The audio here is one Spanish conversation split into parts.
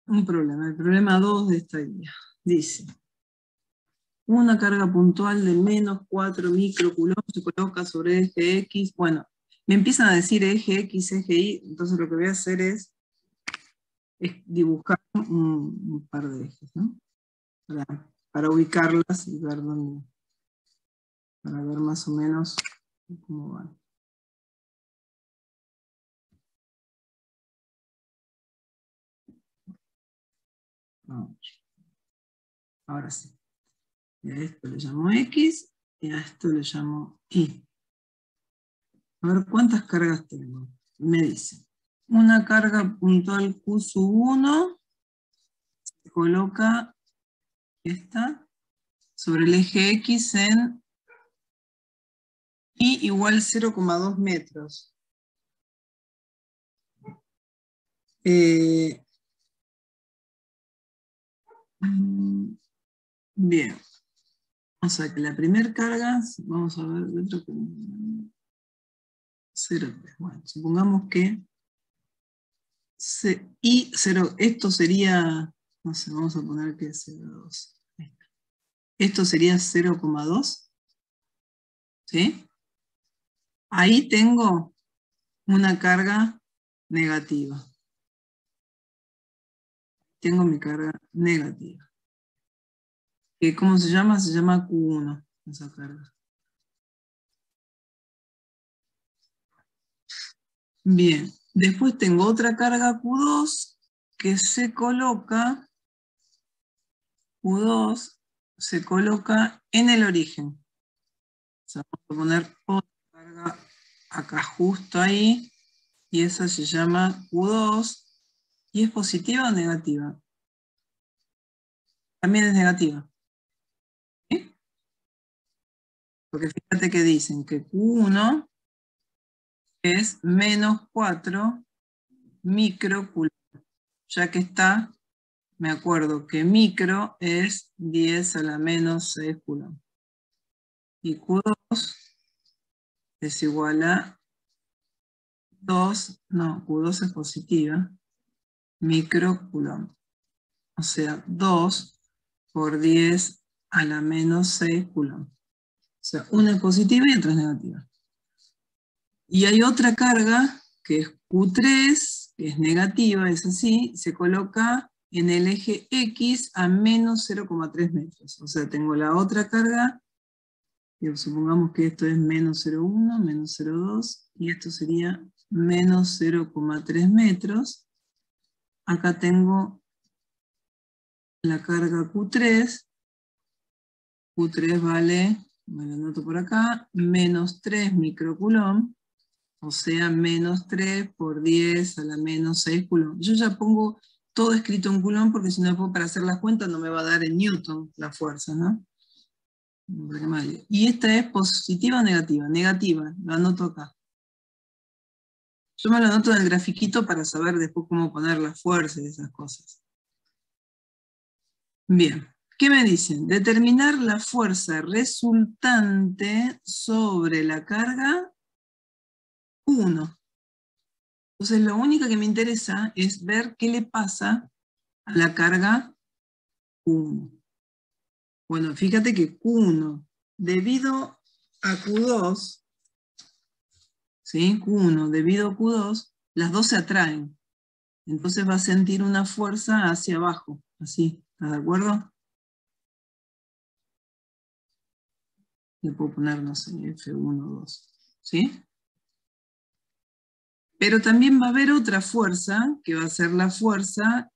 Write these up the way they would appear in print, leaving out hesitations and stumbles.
un problema, el problema 2 de esta guía. Dice, una carga puntual de menos 4 microcoulomb se coloca sobre eje X. Bueno, me empiezan a decir eje X, eje Y, entonces lo que voy a hacer es dibujar un par de ejes, ¿no? Para ubicarlas y ver dónde, para ver más o menos cómo van. Ahora sí. Y a esto le llamo X y a esto le llamo Y. A ver cuántas cargas tengo. Me dice, una carga puntual Q sub 1 se coloca esta sobre el eje X en Y igual 0,2 metros. Bien. O sea que la primera carga, vamos a ver, 0,3. Bueno, supongamos que y 0, esto sería, no sé, vamos a poner que es 0,2. Esto sería 0,2. ¿Sí? Ahí tengo una carga negativa. Tengo mi carga negativa. ¿Cómo se llama? Se llama Q1, esa carga. Bien, después tengo otra carga Q2 que se coloca, Q2 se coloca en el origen. O sea, vamos a poner otra carga acá justo ahí, y esa se llama Q2, y es positiva o negativa. También es negativa. ¿Sí? Porque fíjate que dicen que Q1 es menos 4 microcoulomb, ya que está, me acuerdo que micro es 10 a la menos 6 coulomb. Y Q2 es igual a 2, no, Q2 es positiva, microcoulomb. O sea, 2 por 10 a la menos 6 coulomb. O sea, una es positiva y otra es negativa. Y hay otra carga que es Q3, que es negativa, es así, se coloca en el eje X a menos 0,3 metros. O sea, tengo la otra carga, y supongamos que esto es menos 0,1, menos 0,2, y esto sería menos 0,3 metros. Acá tengo la carga Q3. Q3 vale, me lo anoto por acá, menos 3 microcoulomb. O sea, menos 3 por 10 a la menos 6 coulomb. Yo ya pongo todo escrito en coulomb porque si no, para hacer las cuentas no me va a dar en newton la fuerza, ¿no? Y esta es positiva o negativa. Negativa, lo anoto acá. Yo me lo anoto en el grafiquito para saber después cómo poner la fuerza y esas cosas. Bien, ¿qué me dicen? Determinar la fuerza resultante sobre la carga 1. Entonces lo único que me interesa es ver qué le pasa a la carga Q1. Bueno, fíjate que Q1, debido a Q2, ¿sí? Q1 debido a Q2, las dos se atraen. Entonces va a sentir una fuerza hacia abajo, así, ¿estás de acuerdo? Le puedo poner, no sé, F1, 2, ¿sí? Pero también va a haber otra fuerza, que va a ser la fuerza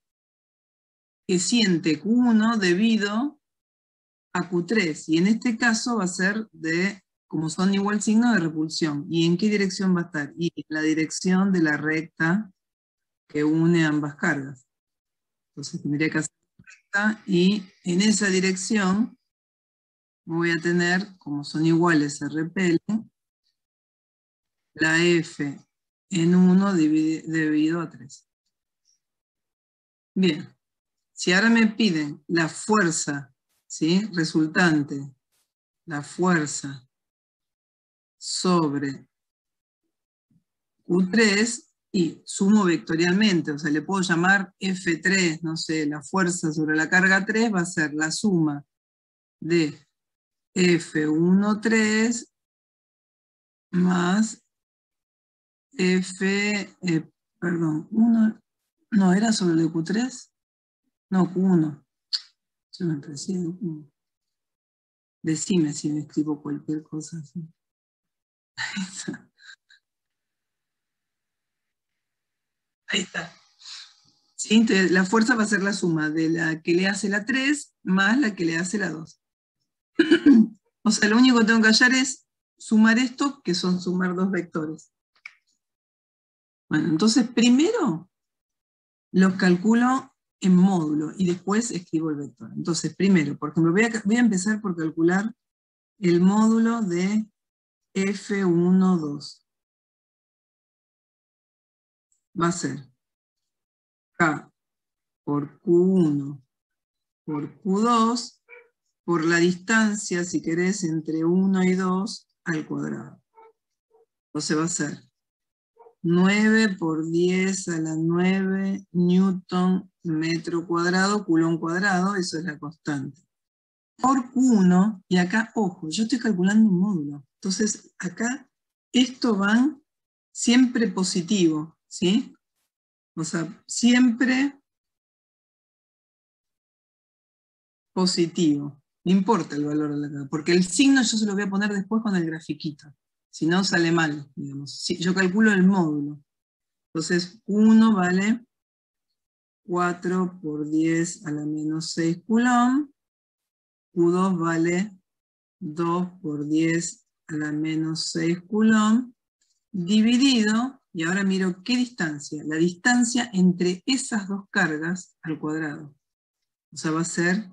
que siente Q1 debido a Q3, y en este caso va a ser de, como son igual signo, de repulsión. ¿Y en qué dirección va a estar? Y en la dirección de la recta que une ambas cargas. Entonces tendría que hacer recta, y en esa dirección voy a tener, como son iguales, se repelen, la F en 1 dividido a 3. Bien, si ahora me piden la fuerza, ¿sí? Resultante, la fuerza sobre Q3, Y sumo vectorialmente, o sea, le puedo llamar F3, no sé, la fuerza sobre la carga 3 va a ser la suma de F13 más perdón, 1, no, ¿era sobre el Q3? No, Q1. Yo me parecía Q1. Decime si me escribo cualquier cosa así. Ahí está. ¿Sí? Entonces, la fuerza va a ser la suma de la que le hace la 3 más la que le hace la 2. O sea, lo único que tengo que hallar es sumar esto, que son sumar dos vectores. Bueno, entonces primero los calculo en módulo y después escribo el vector. Entonces, primero, por ejemplo, voy a empezar por calcular el módulo de F12. Va a ser K por Q1 por Q2 por la distancia, si querés, entre 1 y 2 al cuadrado. Entonces va a ser 9 por 10 a la 9 newton metro cuadrado, coulomb cuadrado, eso es la constante. Por Q1, y acá, ojo, yo estoy calculando un módulo. Entonces, acá, esto va siempre positivo, ¿sí? O sea, siempre positivo. No importa el valor de la carga, porque el signo yo se lo voy a poner después con el grafiquito. Si no, sale mal, digamos. Si, yo calculo el módulo. Entonces, 1 vale 4 por 10 a la menos 6 coulomb. Q2 vale 2 por 10 a la menos 6 coulomb. Dividido, y ahora miro qué distancia. La distancia entre esas dos cargas al cuadrado. O sea, va a ser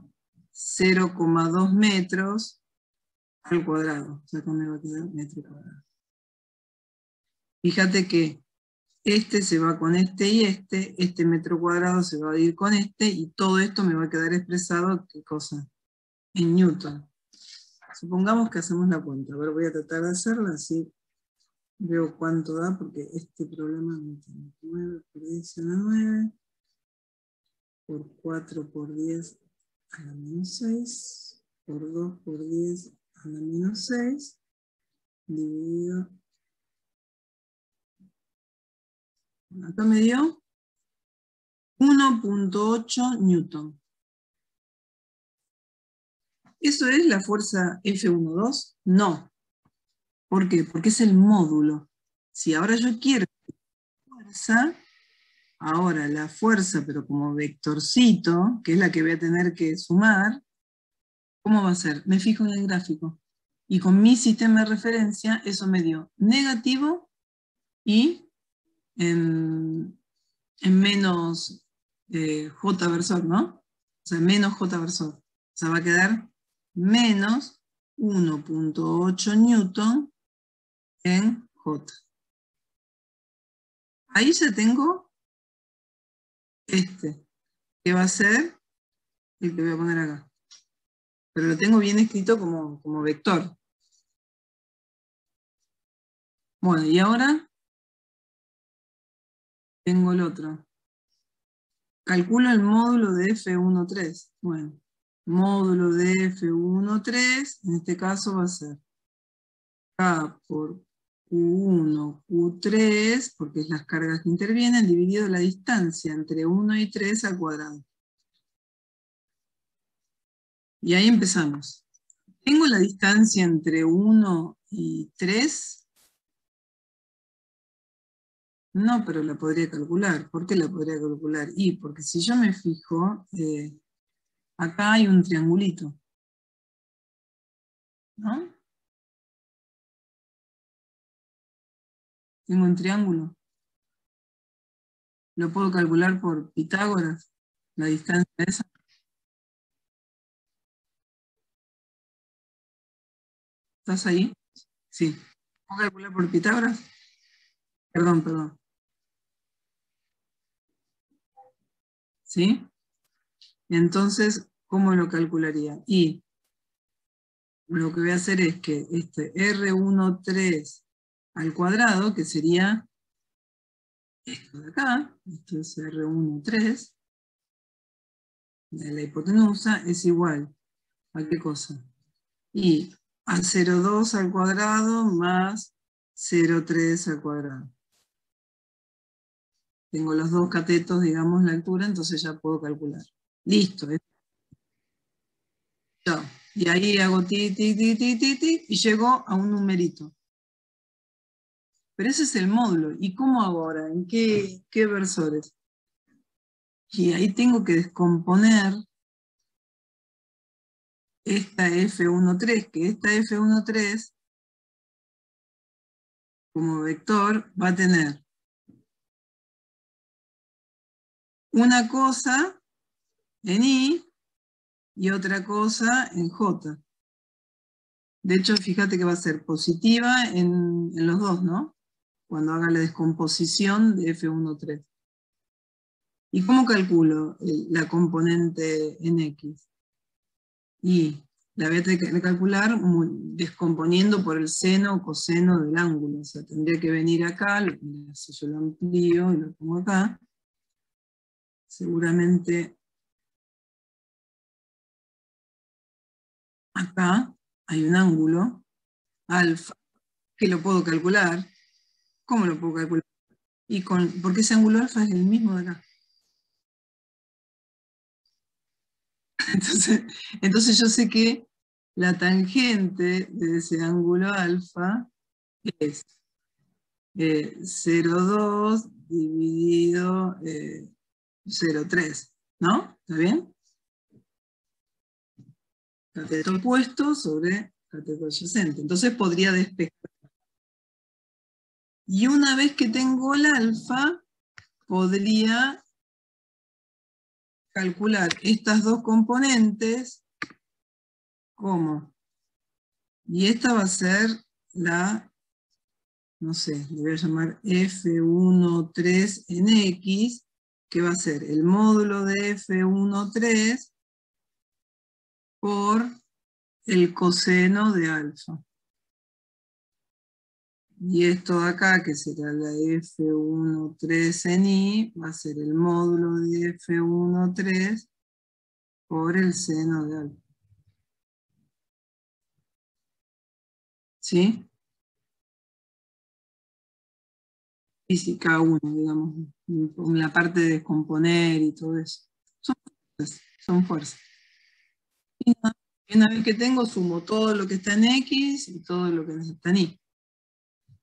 0,2 metros al cuadrado. O sea, ¿cómo me va a quedar? Metro cuadrado. Fíjate que este se va con este metro cuadrado se va a ir con y todo esto me va a quedar expresado, ¿qué cosa? En newton. Supongamos que hacemos la cuenta. A ver, voy a tratar de hacerla, así veo cuánto da, porque este problema no tiene 9 por 10 a la 9, por 4 por 10 a la menos 6, por 2 por 10 a la menos 6, dividido. Acá me dio 1.8 newton. ¿Eso es la fuerza F12? No. ¿Por qué? Porque es el módulo. Si ahora yo quiero fuerza, ahora la fuerza, pero como vectorcito, que es la que voy a tener que sumar, ¿cómo va a ser? Me fijo en el gráfico. Y con mi sistema de referencia, eso me dio negativo y en menos J versor, ¿no? O sea, menos J versor. O sea, va a quedar menos 1.8 newton en J. Ahí ya tengo que va a ser el que voy a poner acá. Pero lo tengo bien escrito como vector. Bueno, y ahora tengo el otro. Calculo el módulo de F13. Bueno, módulo de F13, en este caso va a ser K por Q1, Q3, porque es las cargas que intervienen, dividido la distancia entre 1 y 3 al cuadrado. Y ahí empezamos. Tengo la distancia entre 1 y 3. No, pero la podría calcular. ¿Por qué la podría calcular? Y porque si yo me fijo, acá hay un triangulito, ¿no? Tengo un triángulo. Lo puedo calcular por Pitágoras, la distancia esa. ¿Estás ahí? Sí. ¿Puedo calcular por Pitágoras? Perdón, perdón. ¿Sí? Entonces, ¿cómo lo calcularía? Y lo que voy a hacer es que este R13 al cuadrado, que sería esto de acá, esto es R1,3, de la hipotenusa, es igual a qué cosa. Y a 0,2 al cuadrado más 0,3 al cuadrado. Tengo los dos catetos, digamos, la altura, entonces ya puedo calcular. Listo. Chao. Y ahí hago ti, ti, ti, ti, ti, ti, y llego a un numerito. Pero ese es el módulo. ¿Y cómo hago ahora? ¿En qué versores? Y ahí tengo que descomponer esta F1,3, que esta F1,3 como vector va a tener una cosa en I y otra cosa en J. De hecho, fíjate que va a ser positiva en los dos, ¿no? Cuando haga la descomposición de F1,3. ¿Y cómo calculo la componente en X? Y la voy a tener que calcular descomponiendo por el seno o coseno del ángulo. O sea, tendría que venir acá, si yo lo amplío y lo pongo acá, seguramente acá hay un ángulo, alfa, que lo puedo calcular. ¿Cómo lo puedo calcular? Porque ese ángulo alfa es el mismo de acá. Entonces yo sé que la tangente de ese ángulo alfa es 0,2 dividido 0,3, ¿no? ¿Está bien? Cateto opuesto sobre cateto adyacente. Entonces podría despejar. Y una vez que tengo el alfa, podría calcular estas dos componentes como. Y esta va a ser la, no sé, le voy a llamar F1,3 en X, que va a ser el módulo de F1,3 por el coseno de alfa. Y esto de acá, que será la F1,3 en I, va a ser el módulo de F1,3 por el seno de alfa. ¿Sí? Física 1, digamos, en la parte de descomponer y todo eso. Son fuerzas. Y una vez que tengo, sumo todo lo que está en X y todo lo que está en Y.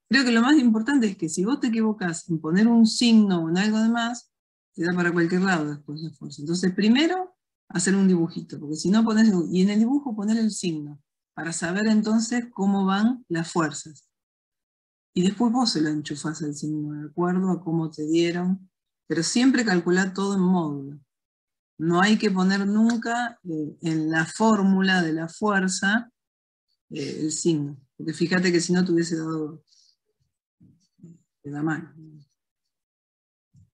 Creo que lo más importante es que si vos te equivocás en poner un signo o en algo de más, te da para cualquier lado después la fuerza. Entonces, primero, hacer un dibujito, porque si no pones, y en el dibujo poner el signo, para saber entonces cómo van las fuerzas. Y después vos se lo enchufás al signo, de acuerdo a cómo te dieron, pero siempre calcular todo en módulo. No hay que poner nunca en la fórmula de la fuerza el signo, porque fíjate que si no te hubiese dado, te da mal.